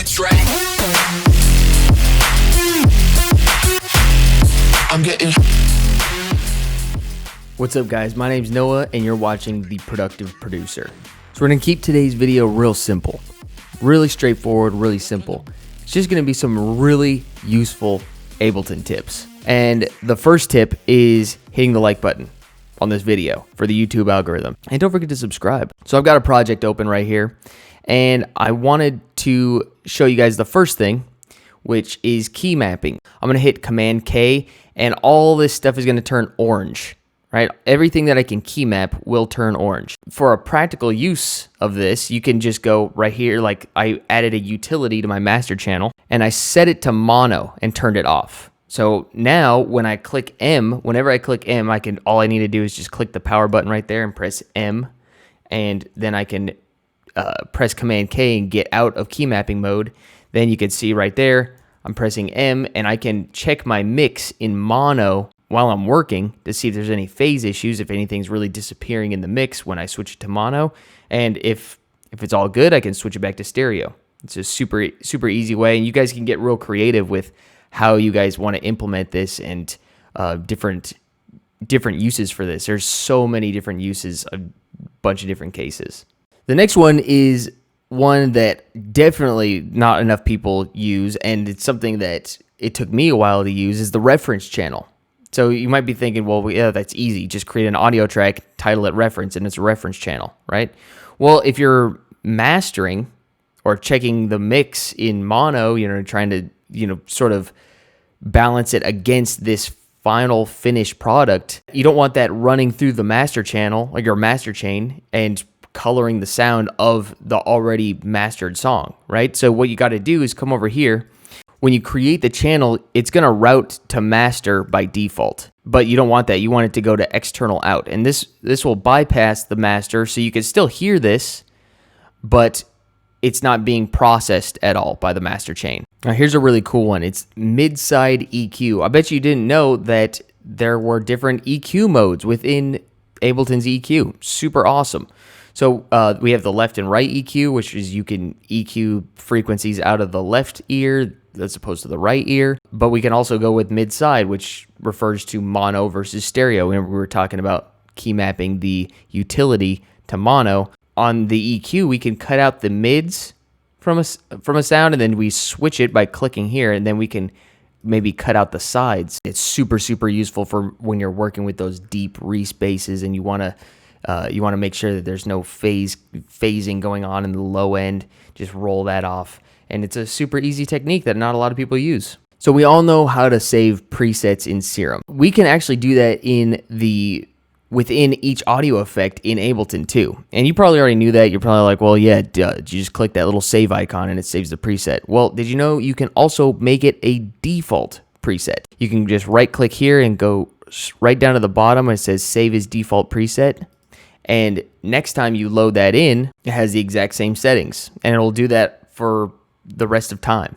mix ready. I'm getting. What's up, guys? My name's Noah and you're watching The Productive Producer. So we're gonna keep today's video real simple, really straightforward, really simple. It's just gonna be some really useful Ableton tips. And the first tip is hitting the like button on this video for the YouTube algorithm. And don't forget to subscribe. So I've got a project open right here and I wanted to show you guys the first thing, which is key mapping. I'm gonna hit Command K and all this stuff is gonna turn orange, right? Everything that I can key map will turn orange. For a practical use of this, you can just go right here, like I added a utility to my master channel and I set it to mono and turned it off. So now when I click M, whenever I click M, all I need to do is just click the power button right there and press M, and then I can press Command K and get out of key mapping mode. Then you can see right there, I'm pressing M and I can check my mix in mono while I'm working to see if there's any phase issues, if anything's really disappearing in the mix when I switch it to mono. And if it's all good, I can switch it back to stereo. It's a super easy way, and you guys can get real creative with how you guys want to implement this and different uses for this. There's so many different uses, a bunch of different cases. The next one is one that definitely not enough people use, and it's something that it took me a while to use, is the reference channel. So you might be thinking, well, yeah, that's easy. Just create an audio track, title it reference, and it's a reference channel, right? Well, if you're mastering or checking the mix in mono, trying to, sort of balance it against this final finished product, you don't want that running through the master channel, like your master chain, and coloring the sound of the already mastered song, right? So what you got to do is come over here. When you create the channel, it's going to route to master by default, but you don't want that. You want it to go to external out, and this will bypass the master, so you can still hear this, but it's not being processed at all by the master chain. Now here's a really cool one. It's mid-side EQ. I bet you didn't know that there were different EQ modes within Ableton's EQ. Super awesome. So we have the left and right EQ, which is you can EQ frequencies out of the left ear as opposed to the right ear. But we can also go with mid-side, which refers to mono versus stereo. Remember, we were talking about key mapping the utility to mono. On the EQ, we can cut out the mids from a sound, and then we switch it by clicking here, and then we can maybe cut out the sides. It's super useful for when you're working with those deep respaces and you want to make sure that there's no phasing going on in the low end. Just roll that off. And it's a super easy technique that not a lot of people use. So we all know how to save presets in Serum. We can actually do that within each audio effect in Ableton too. And you probably already knew that. You're probably like, well, yeah, duh. You just click that little save icon and it saves the preset. Well, did you know you can also make it a default preset? You can just right click here and go right down to the bottom. It says save as default preset. And next time you load that in, it has the exact same settings, and it'll do that for the rest of time.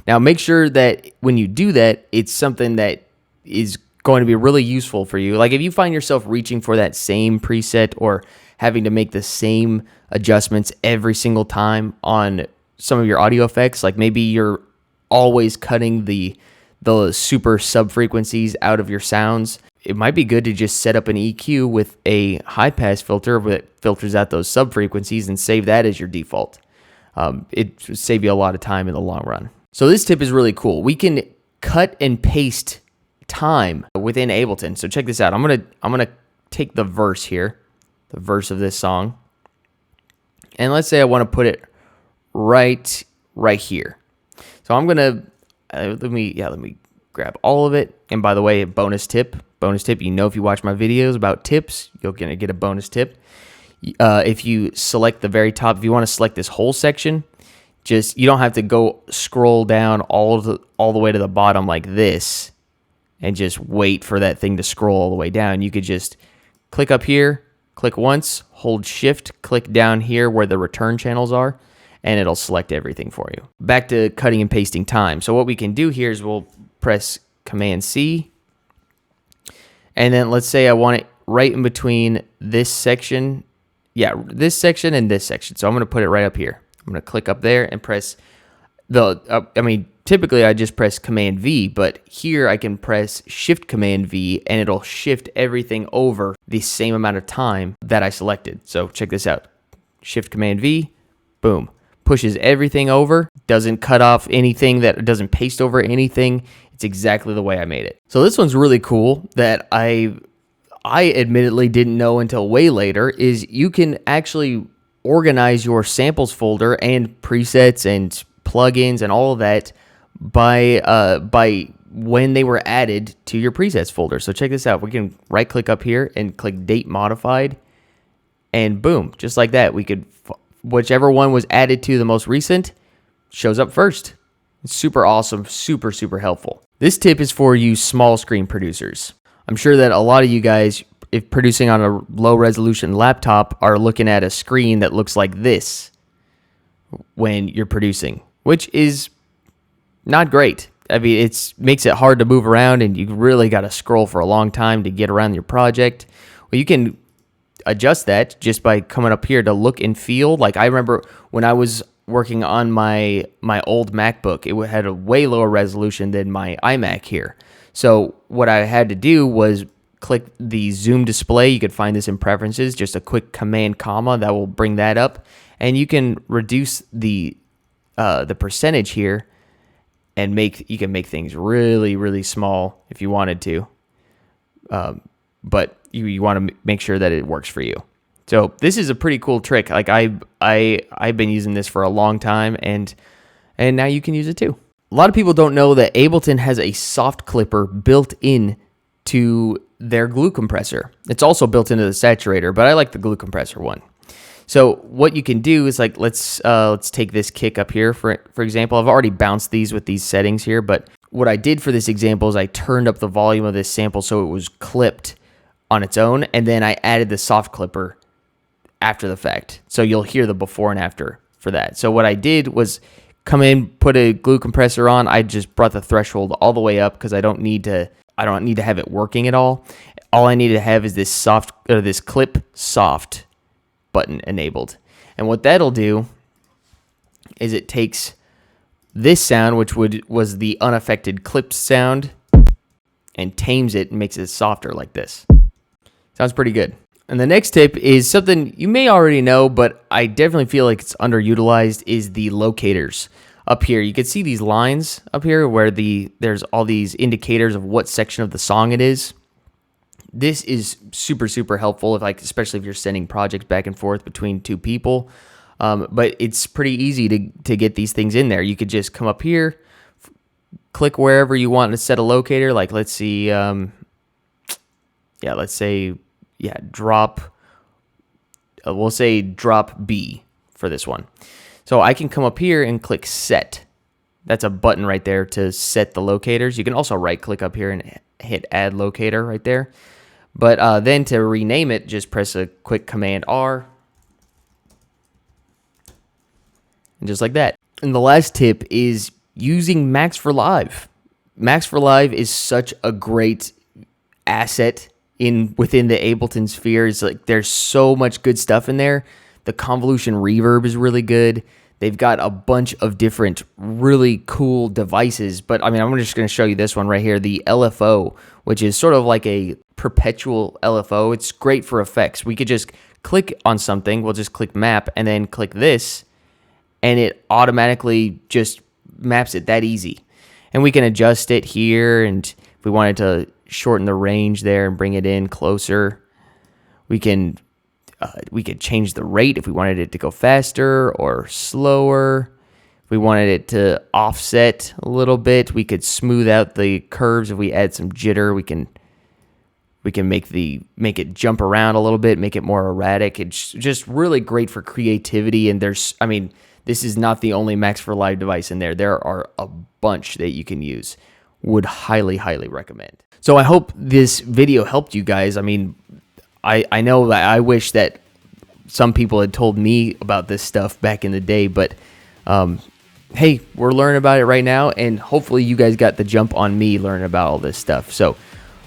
Now, make sure that when you do that, it's something that is going to be really useful for you. Like if you find yourself reaching for that same preset or having to make the same adjustments every single time on some of your audio effects, like maybe you're always cutting the super sub frequencies out of your sounds, it might be good to just set up an EQ with a high pass filter that filters out those sub frequencies and save that as your default. It will save you a lot of time in the long run. So this tip is really cool. We can cut and paste time within Ableton. So check this out. I'm gonna take the verse here, the verse of this song, and let's say I want to put it right here. So I'm gonna let me grab all of it. And by the way, bonus tip. If you watch my videos about tips, you're gonna get a bonus tip. If you select the very top, if you want to select this whole section, you don't have to go scroll down all the way to the bottom like this and just wait for that thing to scroll all the way down. You could just click up here, click once, hold shift, click down here where the return channels are, and it'll select everything for you. Back to cutting and pasting time. So what we can do here is we'll press Command C, and then let's say I want it right in between this section. Yeah, this section and this section. So I'm going to put it right up here. I'm going to click up there and press I mean, typically I just press Command V, but here I can press Shift Command V and it'll shift everything over the same amount of time that I selected. So check this out. Shift Command V, boom. Pushes everything over, doesn't cut off anything, that doesn't paste over anything. It's exactly the way I made it. So this one's really cool that I admittedly didn't know until way later, is you can actually organize your samples folder and presets and plugins and all of that by when they were added to your presets folder. So check this out. We can right click up here and click date modified, and boom, just like that, we could whichever one was added to the most recent shows up first. It's super awesome, super, super helpful. This tip is for you small screen producers. I'm sure that a lot of you guys, if producing on a low resolution laptop, are looking at a screen that looks like this when you're producing, which is not great. I mean, it makes it hard to move around, and you really got to scroll for a long time to get around your project. Well, you can adjust that just by coming up here to look and feel. Like I remember when I was working on my old MacBook, it had a way lower resolution than my iMac here. So what I had to do was click the zoom display. You could find this in preferences, just a quick command comma that will bring that up, and you can reduce the percentage here, and you can make things really, really small if you wanted to, but you want to make sure that it works for you. So this is a pretty cool trick. Like I've been using this for a long time, and now you can use it too. A lot of people don't know that Ableton has a soft clipper built in to their glue compressor. It's also built into the saturator, but I like the glue compressor one. So what you can do is, like, let's take this kick up here for example. I've already bounced these with these settings here, but what I did for this example is I turned up the volume of this sample so it was clipped on its own, and then I added the soft clipper after the fact. So you'll hear the before and after for that. So what I did was come in, put a glue compressor on. I just brought the threshold all the way up because I don't need to have it working at all. All I need to have is this clip soft button enabled. And what that'll do is it takes this sound, which was the unaffected clipped sound, and tames it and makes it softer like this. Sounds pretty good. And the next tip is something you may already know, but I definitely feel like it's underutilized, is the locators. Up here, you can see these lines up here where there's all these indicators of what section of the song it is. This is super, super helpful, especially if you're sending projects back and forth between two people. But it's pretty easy to get these things in there. You could just come up here, click wherever you want to set a locator. Like, let's see, drop. We'll say drop B for this one. So I can come up here and click set. That's a button right there to set the locators. You can also right click up here and hit add locator right there. But then to rename it, just press a quick Command R. And just like that. And the last tip is using Max for Live. Max for Live is such a great asset within the Ableton sphere. It's like there's so much good stuff in there. The convolution reverb is really good. They've got a bunch of different really cool devices, but I mean, I'm just going to show you this one right here, the LFO, which is sort of like a perpetual LFO. It's great for effects. We could just click on something. We'll just click map and then click this, and it automatically just maps it that easy. And we can adjust it here, and if we wanted to shorten the range there and bring it in closer, we could change the rate if we wanted it to go faster or slower. If we wanted it to offset a little bit, we could smooth out the curves. If we add some jitter, we can make it jump around a little bit, make it more erratic. It's just really great for creativity. And this is not the only Max for Live device in there. There are a bunch that you can use. Would highly, highly recommend. So I hope this video helped you guys. I mean, I know that I wish that some people had told me about this stuff back in the day, but hey, we're learning about it right now, and hopefully you guys got the jump on me learning about all this stuff. So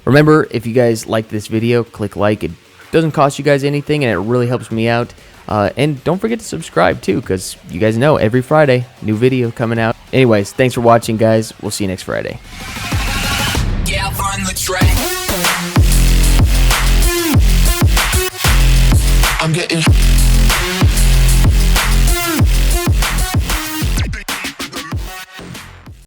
remember, if you guys like this video, click like. It doesn't cost you guys anything, and it really helps me out. And don't forget to subscribe too, because you guys know every Friday, new video coming out. Anyways, thanks for watching, guys. We'll see you next Friday. Yeah, I'll run the track. I'm getting